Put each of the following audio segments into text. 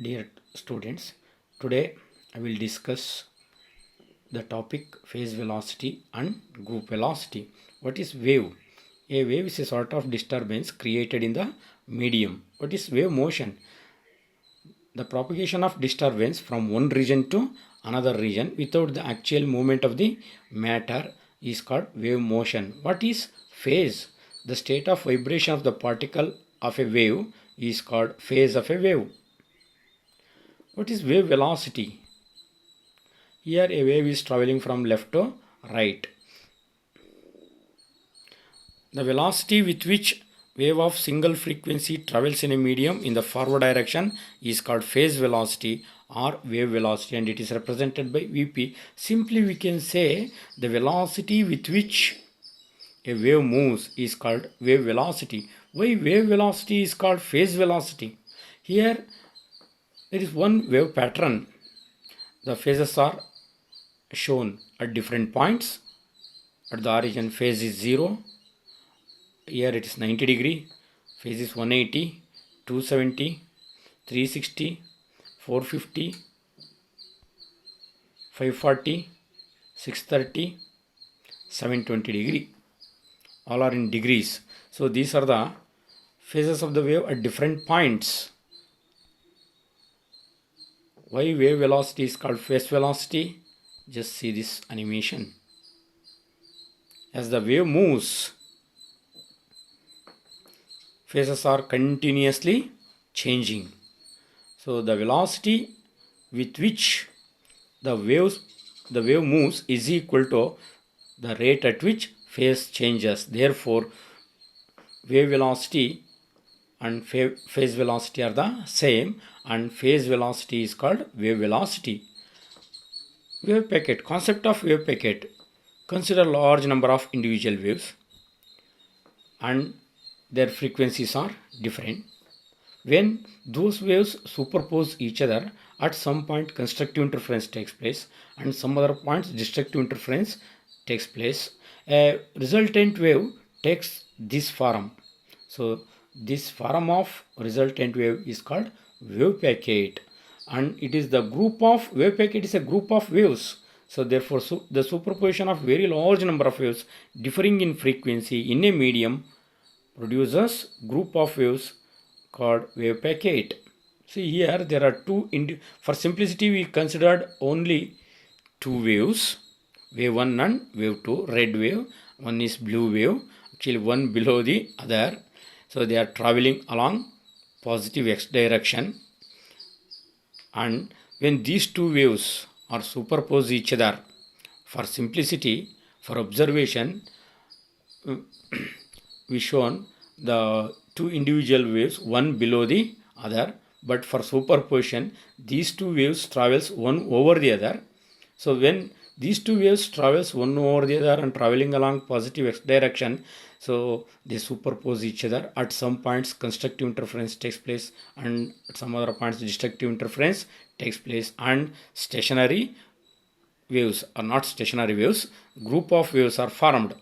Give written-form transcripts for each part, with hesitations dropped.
Dear students, today I will discuss the topic phase velocity and group velocity. What is wave? A wave is a sort of disturbance created in the medium. What is wave motion? The propagation of disturbance from one region to another region without the actual movement of the matter is called wave motion. What is phase? The state of vibration of the particle of a wave is called phase of a wave. What is wave velocity? Here a wave is traveling from left to right. The velocity with which wave of single frequency travels in a medium in the forward direction is called phase velocity or wave velocity, and it is represented by Vp. Simply we can say the velocity with which a wave moves is called wave velocity. Why wave velocity is called phase velocity? Here there is one wave pattern. The phases are shown at different points. At the origin phase is 0. Here it is 90 degree. Phase is 180, 270, 360, 450, 540, 630, 720 degree. All are in degrees. So these are the phases of the wave at different points. Why wave velocity is called phase velocity? Just see this animation. As the wave moves, phases are continuously changing. So the velocity with which the wave moves is equal to the rate at which phase changes. Therefore, wave velocity and phase velocity are the same, and phase velocity is called wave velocity. Wave packet. Concept of wave packet. Consider large number of individual waves and their frequencies are different. When those waves superpose each other, at some point constructive interference takes place and some other points destructive interference takes place. A resultant wave takes this form. So this form of resultant wave is called wave packet, and it is the group of wave packet is a group of waves. So therefore the superposition of very large number of waves differing in frequency in a medium produces group of waves called wave packet. See here there are for simplicity we considered only two waves, wave 1 and wave 2, red wave, one is blue wave, actually one below the other. So they are traveling along positive x direction, and when these two waves are superposed each other, for simplicity, for observation, we shown the two individual waves one below the other, but for superposition these two waves travels one over the other. So when these two waves travels one over the other and traveling along positive x direction, so they superpose each other. At some points constructive interference takes place and at some other points destructive interference takes place, and stationary waves are not stationary waves, group of waves are formed.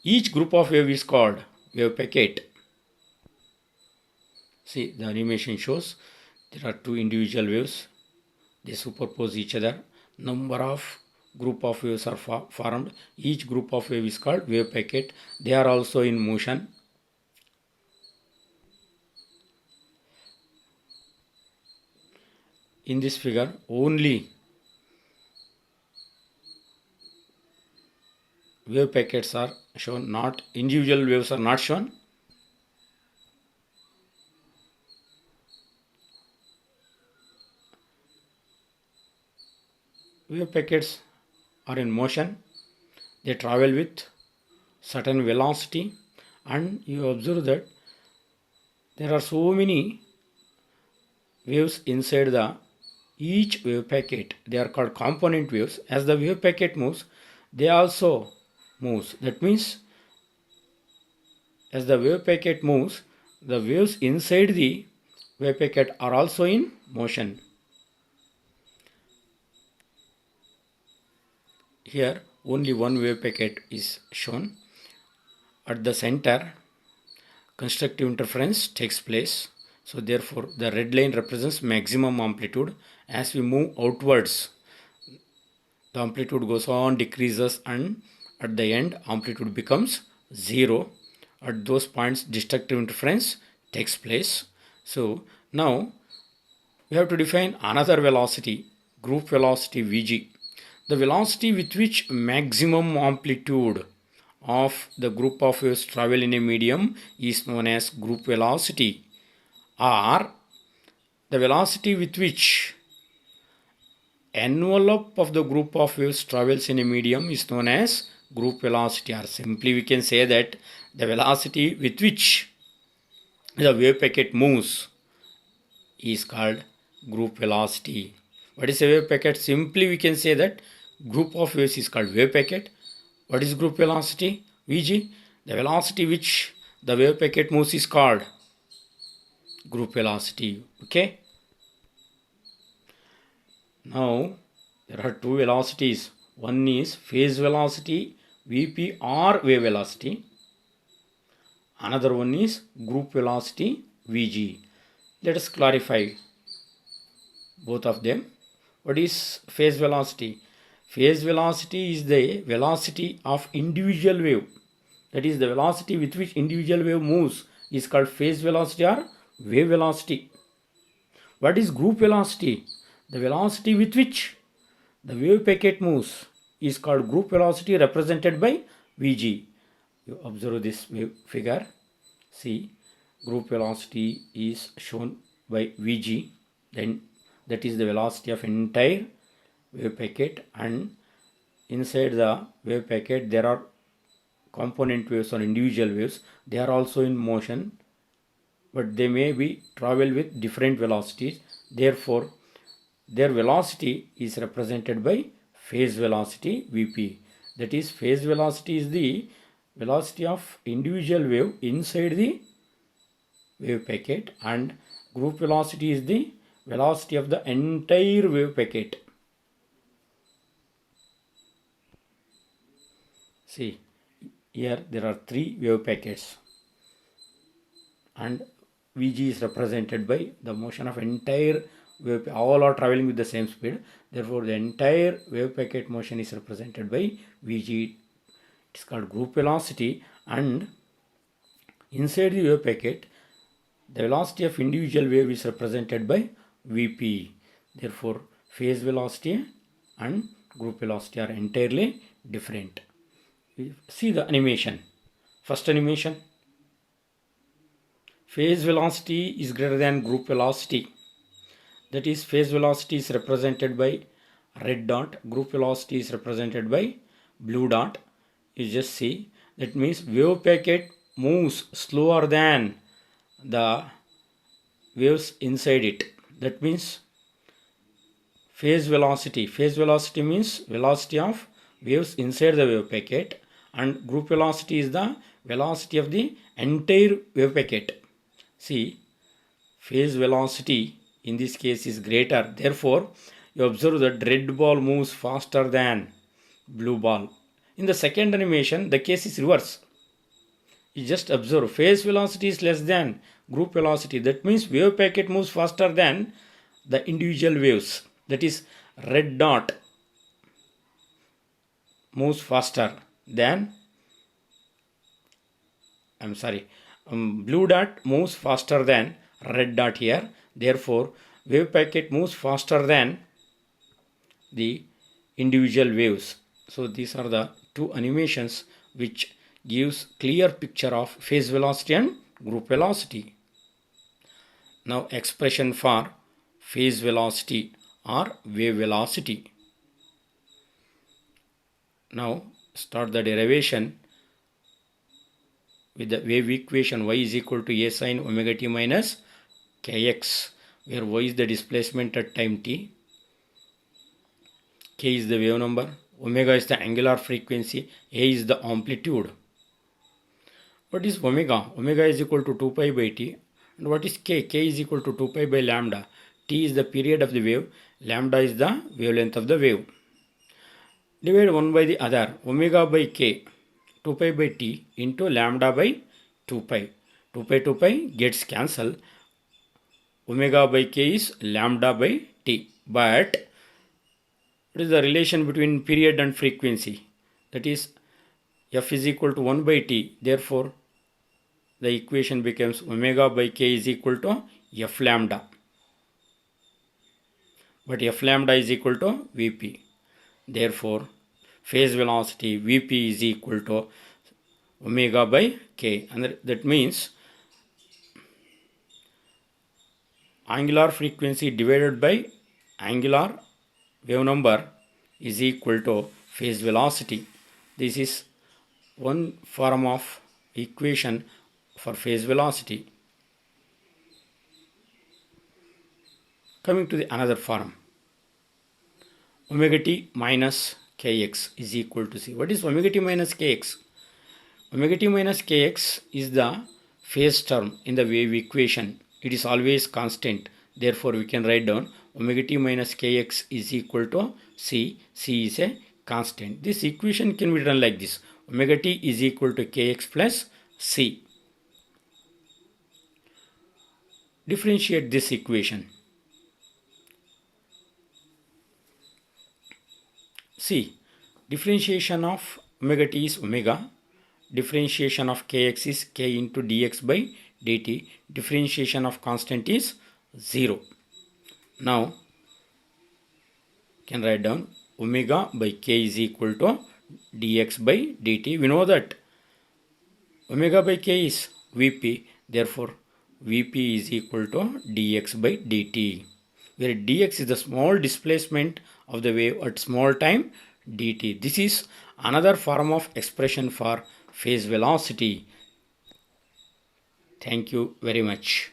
Each group of wave is called wave packet. See the animation shows there are two individual waves, they superpose each other, number of group of waves are formed. Each group of wave is called wave packet. They are also in motion. In this figure only wave packets are shown, not individual waves are not shown. Wave packets are in motion, they travel with certain velocity, and you observe that there are so many waves inside the each wave packet. They are called component waves. As the wave packet moves, they also moves. That means as the wave packet moves, the waves inside the wave packet are also in motion. Here only one wave packet is shown. At the center constructive interference takes place. So therefore the red line represents maximum amplitude. As we move outwards, the amplitude goes on, decreases, and at the end amplitude becomes 0. At those points destructive interference takes place. So now we have to define another velocity, group velocity Vg. The velocity with which maximum amplitude of the group of waves travel in a medium is known as group velocity, or the velocity with which envelope of the group of waves travels in a medium is known as group velocity, or simply we can say that the velocity with which the wave packet moves is called group velocity. What is a wave packet? Simply we can say that group of waves is called wave packet. What is group velocity? Vg. The velocity which the wave packet moves is called group velocity. Okay. Now there are two velocities. One is phase velocity Vp or wave velocity. Another one is group velocity Vg. Let us clarify both of them. What is phase velocity? Phase velocity is the velocity of individual wave. That is the velocity with which individual wave moves is called phase velocity or wave velocity. What is group velocity? The velocity with which the wave packet moves is called group velocity, represented by Vg. You observe this wave figure. See, group velocity is shown by Vg. Then that is the velocity of entire wave packet, and inside the wave packet there are component waves or individual waves. They are also in motion, but they may be travel with different velocities. Therefore their velocity is represented by phase velocity Vp. That is, phase velocity is the velocity of individual wave inside the wave packet, and group velocity is the velocity of the entire wave packet. See, here there are three wave packets, and Vg is represented by the motion of entire wave. All are traveling with the same speed. Therefore the entire wave packet motion is represented by Vg. It is called group velocity, and inside the wave packet the velocity of individual wave is represented by Vp. Therefore phase velocity and group velocity are entirely different. See the animation. First animation. Phase velocity is greater than group velocity. That is, phase velocity is represented by red dot, group velocity is represented by blue dot. You just see, that means wave packet moves slower than the waves inside it. That means phase velocity means velocity of waves inside the wave packet, and group velocity is the velocity of the entire wave packet. See, phase velocity in this case is greater. Therefore you observe that red ball moves faster than blue ball. In the second animation the case is reverse. You just observe, phase velocity is less than group velocity. That means wave packet moves faster than the individual waves. That is, red dot moves faster than, blue dot moves faster than red dot here. Therefore wave packet moves faster than the individual waves. So these are the two animations which gives clear picture of phase velocity and group velocity. Now expression for phase velocity or wave velocity. Now start the derivation with the wave equation. Y is equal to a sin omega t minus kx, where y is the displacement at time t, k is the wave number, omega is the angular frequency, a is the amplitude. What is omega? Omega is equal to 2 pi by t. And what is k? K is equal to 2 pi by lambda. T is the period of the wave, lambda is the wavelength of the wave. Divide one by the other. Omega by k, 2 pi by t into lambda by 2 pi. 2 pi gets cancelled. omega by k is lambda by t. But what is the relation between period and frequency? That is f is equal to 1 by t. Therefore, the equation becomes omega by k is equal to f lambda. But f lambda is equal to Vp. Therefore, phase velocity Vp is equal to omega by k. And that means angular frequency divided by angular wave number is equal to phase velocity. This is one form of equation for phase velocity. Coming to the another form, omega t minus kx is equal to c. What is omega t minus kx? Omega t minus kx is the phase term in the wave equation. It is always constant. Therefore, we can write down omega t minus kx is equal to c. C is a constant. This equation can be written like this. Omega t is equal to kx plus c. Differentiate this equation. See, differentiation of omega t is omega. Differentiation of kx is k into dx by dt. Differentiation of constant is 0. Now, can write down omega by k is equal to dx by dt. We know that omega by k is Vp. Therefore, Vp is equal to dx by dt, where dx is the small displacement of the wave at small time dt. This is another form of expression for phase velocity. Thank you very much.